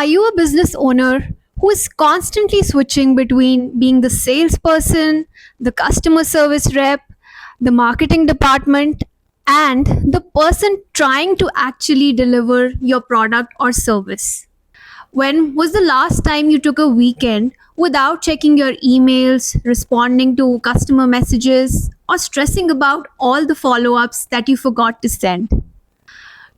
Are you a business owner who is constantly switching between being the salesperson, the customer service rep, the marketing department, and the person trying to actually deliver your product or service? When was the last time you took a weekend without checking your emails, responding to customer messages, or stressing about all the follow ups that you forgot to send?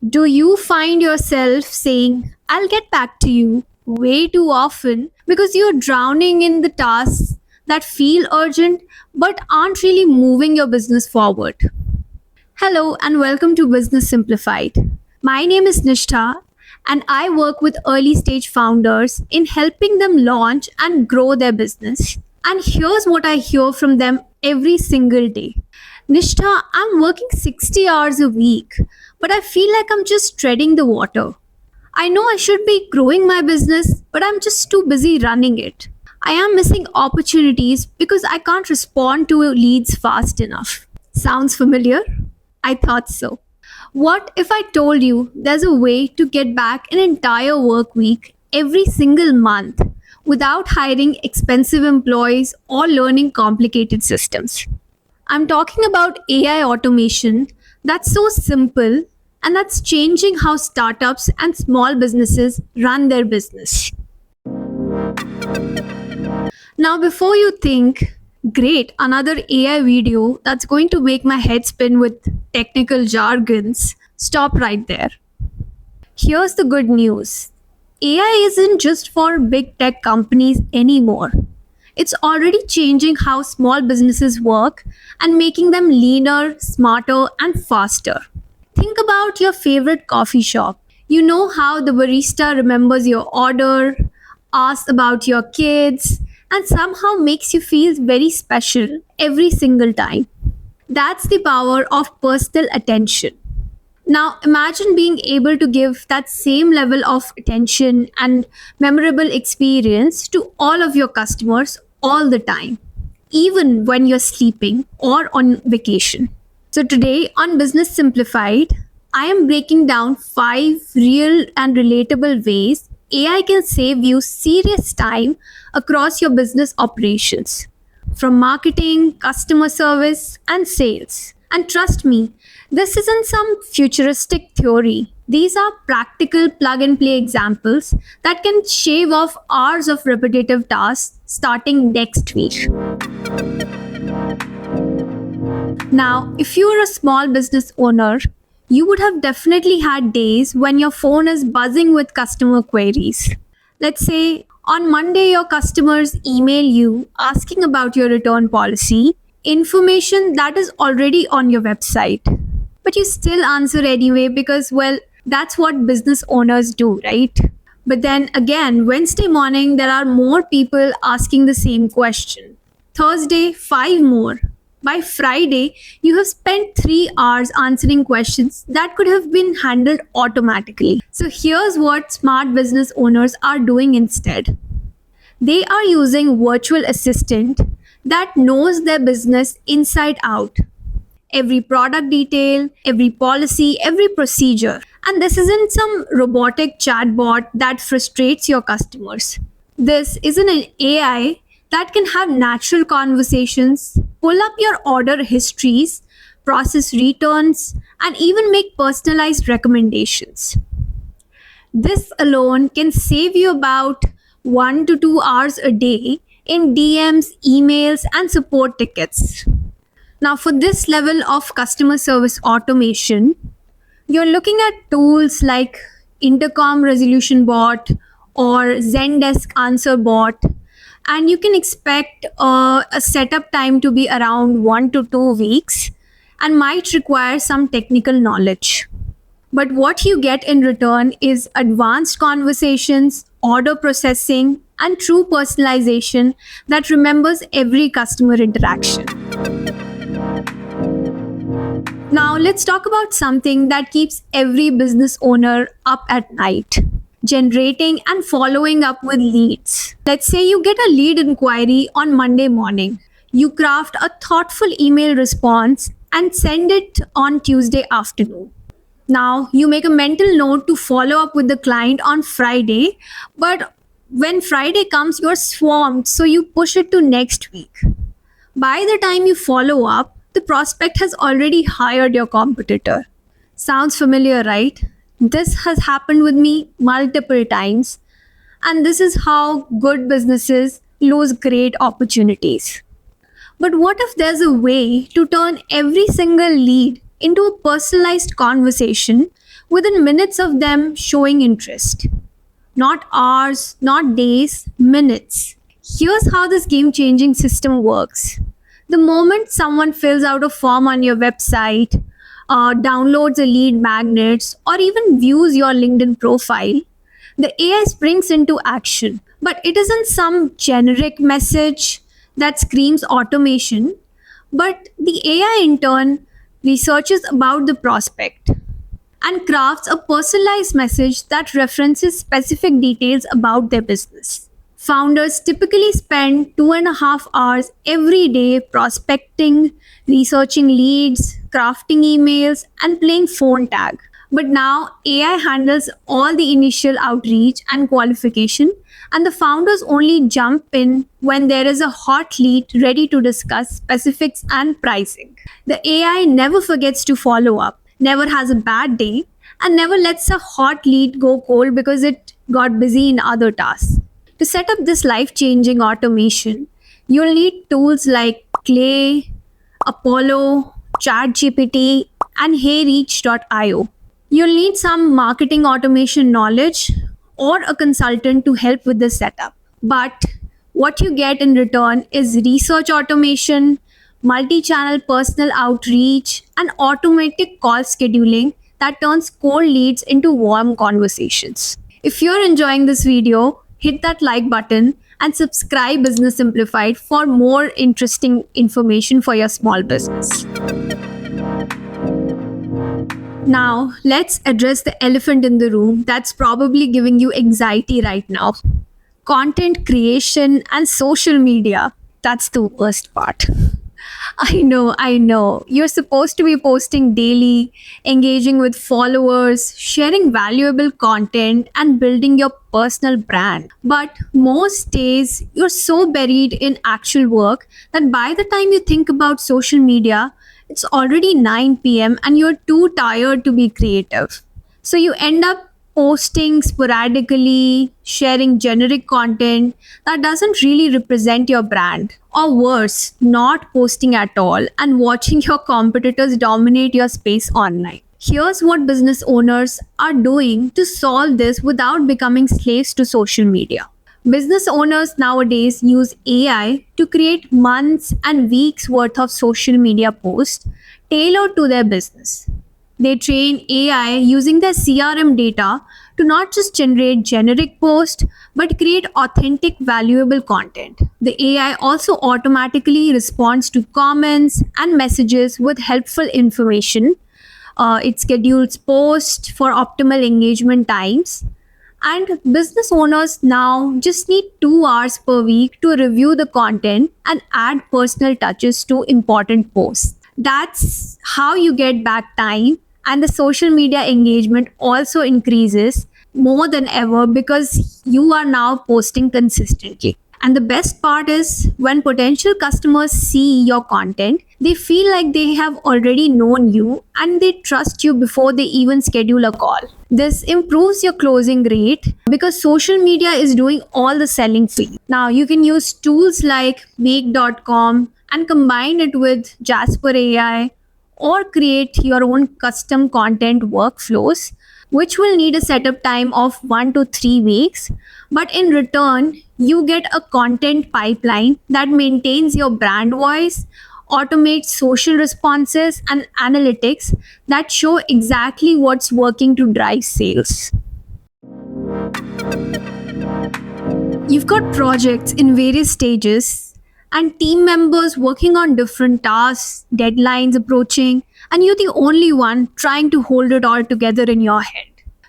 Do you find yourself saying, I'll get back to you way too often because you're drowning in the tasks that feel urgent but aren't really moving your business forward? Hello and welcome to Business Simplified. My name is Nishtha and I work with early stage founders in helping them launch and grow their business. And here's what I hear from them every single day. Nishtha, I'm working 60 hours a week, but I feel like I'm just treading the water. I know I should be growing my business, but I'm just too busy running it. I am missing opportunities because I can't respond to leads fast enough. Sounds familiar? I thought so. What if I told you there's a way to get back an entire work week every single month without hiring expensive employees or learning complicated systems? I'm talking about AI automation that's so simple and that's changing how startups and small businesses run their business. Now, before you think, great, another AI video that's going to make my head spin with technical jargons, stop right there. Here's the good news. AI isn't just for big tech companies anymore. It's already changing how small businesses work and making them leaner, smarter, and faster. Think about your favorite coffee shop. You know how the barista remembers your order, asks about your kids, and somehow makes you feel very special every single time. That's the power of personal attention. Now, imagine being able to give that same level of attention and memorable experience to all of your customers all the time, even when you're sleeping or on vacation. So, today on Business Simplified, I am breaking down 5 real and relatable ways AI can save you serious time across your business operations, from marketing, customer service, and sales. And trust me, this isn't some futuristic theory. These are practical plug and play examples that can shave off hours of repetitive tasks starting next week. Now, if you are a small business owner, you would have definitely had days when your phone is buzzing with customer queries. Let's say on Monday, your customers email you asking about your return policy, information that is already on your website. But you still answer anyway because, well, that's what business owners do, right? But then again, Wednesday morning, there are more people asking the same question. Thursday, 5 more. By Friday, you have spent 3 hours answering questions that could have been handled automatically. So here's what smart business owners are doing instead. They are using virtual assistant that knows their business inside out. Every product detail, every policy, every procedure. And this isn't some robotic chatbot that frustrates your customers. This isn't an AI that can have natural conversations, pull up your order histories, process returns, and even make personalized recommendations. This alone can save you about 1 to 2 hours a day in DMs, emails, and support tickets. Now, for this level of customer service automation, you're looking at tools like Intercom Resolution Bot or Zendesk Answer Bot, and you can expect a setup time to be around 1 to 2 weeks and might require some technical knowledge. But what you get in return is advanced conversations, order processing, and true personalization that remembers every customer interaction. Now, let's talk about something that keeps every business owner up at night: generating and following up with leads. Let's say you get a lead inquiry on Monday morning. You craft a thoughtful email response and send it on Tuesday afternoon. Now, you make a mental note to follow up with the client on Friday, but when Friday comes, you're swamped, so you push it to next week. By the time you follow up, the prospect has already hired your competitor. Sounds familiar, right? This has happened with me multiple times, and this is how good businesses lose great opportunities. But what if there's a way to turn every single lead into a personalized conversation within minutes of them showing interest? Not hours, not days, minutes. Here's how this game changing system works. The moment someone fills out a form on your website, downloads a lead magnet, or even views your LinkedIn profile, the AI springs into action. But it isn't some generic message that screams automation, but the AI in turn researches about the prospect and crafts a personalized message that references specific details about their business. Founders typically spend 2.5 hours every day prospecting, researching leads, crafting emails, and playing phone tag. But now AI handles all the initial outreach and qualification, and the founders only jump in when there is a hot lead ready to discuss specifics and pricing. The AI never forgets to follow up, never has a bad day, and never lets a hot lead go cold because it got busy in other tasks. To set up this life changing automation, you'll need tools like Clay, Apollo, ChatGPT, and HeyReach.io. You'll need some marketing automation knowledge or a consultant to help with the setup. But what you get in return is research automation, multi channel personal outreach, and automatic call scheduling that turns cold leads into warm conversations. If you're enjoying this video, hit that like button and subscribe Business Simplified for more interesting information for your small business. Now, let's address the elephant in the room that's probably giving you anxiety right now. Content creation and social media. That's the worst part. I know. You're supposed to be posting daily, engaging with followers, sharing valuable content, and building your personal brand. But most days, you're so buried in actual work that by the time you think about social media, it's already 9 p.m. and you're too tired to be creative. So you end up posting sporadically, sharing generic content that doesn't really represent your brand. Or worse, not posting at all and watching your competitors dominate your space online. Here's what business owners are doing to solve this without becoming slaves to social media. Business owners nowadays use AI to create months and weeks worth of social media posts tailored to their business. They train AI using their CRM data to not just generate generic posts but create authentic, valuable content. The AI also automatically responds to comments and messages with helpful information. It schedules posts for optimal engagement times. And business owners now just need 2 hours per week to review the content and add personal touches to important posts. That's how you get back time, and the social media engagement also increases more than ever because you are now posting consistently. And the best part is when potential customers see your content, they feel like they have already known you and they trust you before they even schedule a call. This improves your closing rate because social media is doing all the selling for you. Now you can use tools like make.com and combine it with Jasper AI or create your own custom content workflows, which will need a setup time of 1 to 3 weeks. But in return, you get a content pipeline that maintains your brand voice, automates social responses, and analytics that show exactly what's working to drive sales. You've got projects in various stages and team members working on different tasks, deadlines approaching, and you're the only one trying to hold it all together in your head.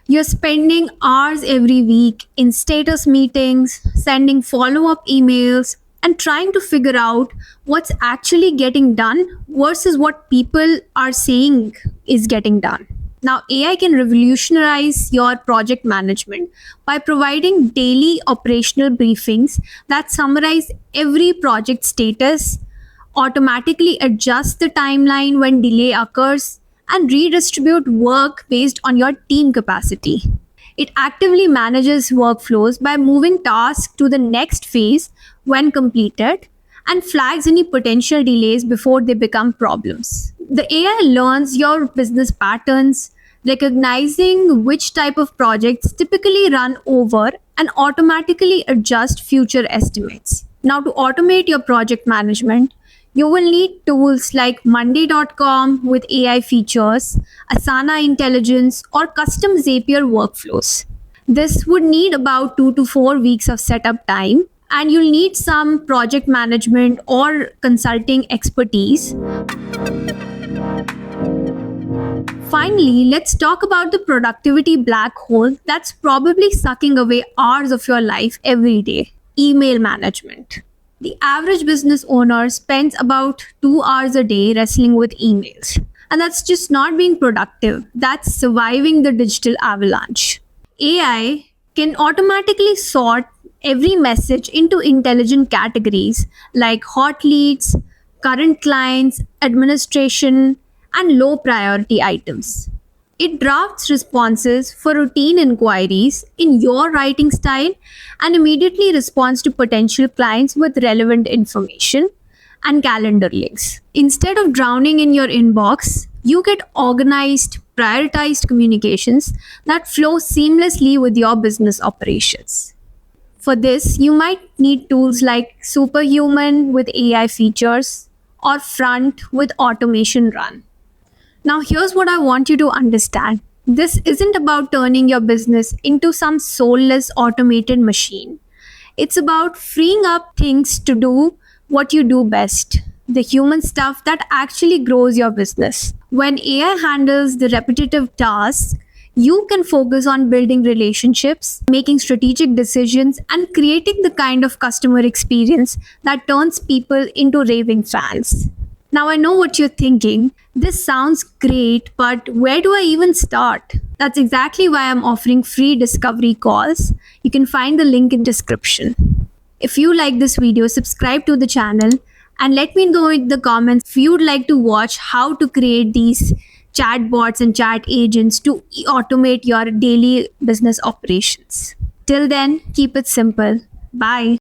You're spending hours every week in status meetings, sending follow-up emails, and trying to figure out what's actually getting done versus what people are saying is getting done. Now, AI can revolutionize your project management by providing daily operational briefings that summarize every project status, automatically adjust the timeline when delay occurs, and redistribute work based on your team capacity. It actively manages workflows by moving tasks to the next phase when completed and flags any potential delays before they become problems. The AI learns your business patterns, recognizing which type of projects typically run over and automatically adjust future estimates. Now, to automate your project management, you will need tools like Monday.com with AI features, Asana Intelligence, or custom Zapier workflows. This would need about 2 to 4 weeks of setup time, and you'll need some project management or consulting expertise. Finally, let's talk about the productivity black hole that's probably sucking away hours of your life every day: email management. The average business owner spends about 2 hours a day wrestling with emails. And that's just not being productive, that's surviving the digital avalanche. AI can automatically sort every message into intelligent categories like hot leads, current clients, administration, and low priority items. It drafts responses for routine inquiries in your writing style and immediately responds to potential clients with relevant information and calendar links. Instead of drowning in your inbox, you get organized, prioritized communications that flow seamlessly with your business operations. For this, you might need tools like Superhuman with AI features or Front with automation run. Now, here's what I want you to understand. This isn't about turning your business into some soulless automated machine. It's about freeing up things to do what you do best, the human stuff that actually grows your business. When AI handles the repetitive tasks, you can focus on building relationships, making strategic decisions, and creating the kind of customer experience that turns people into raving fans. Now, I know what you're thinking. This sounds great, but where do I even start? That's exactly why I'm offering free discovery calls. You can find the link in description. If you like this video, subscribe to the channel and let me know in the comments if you'd like to watch how to create these chatbots and chat agents to automate your daily business operations. Till then, keep it simple. Bye.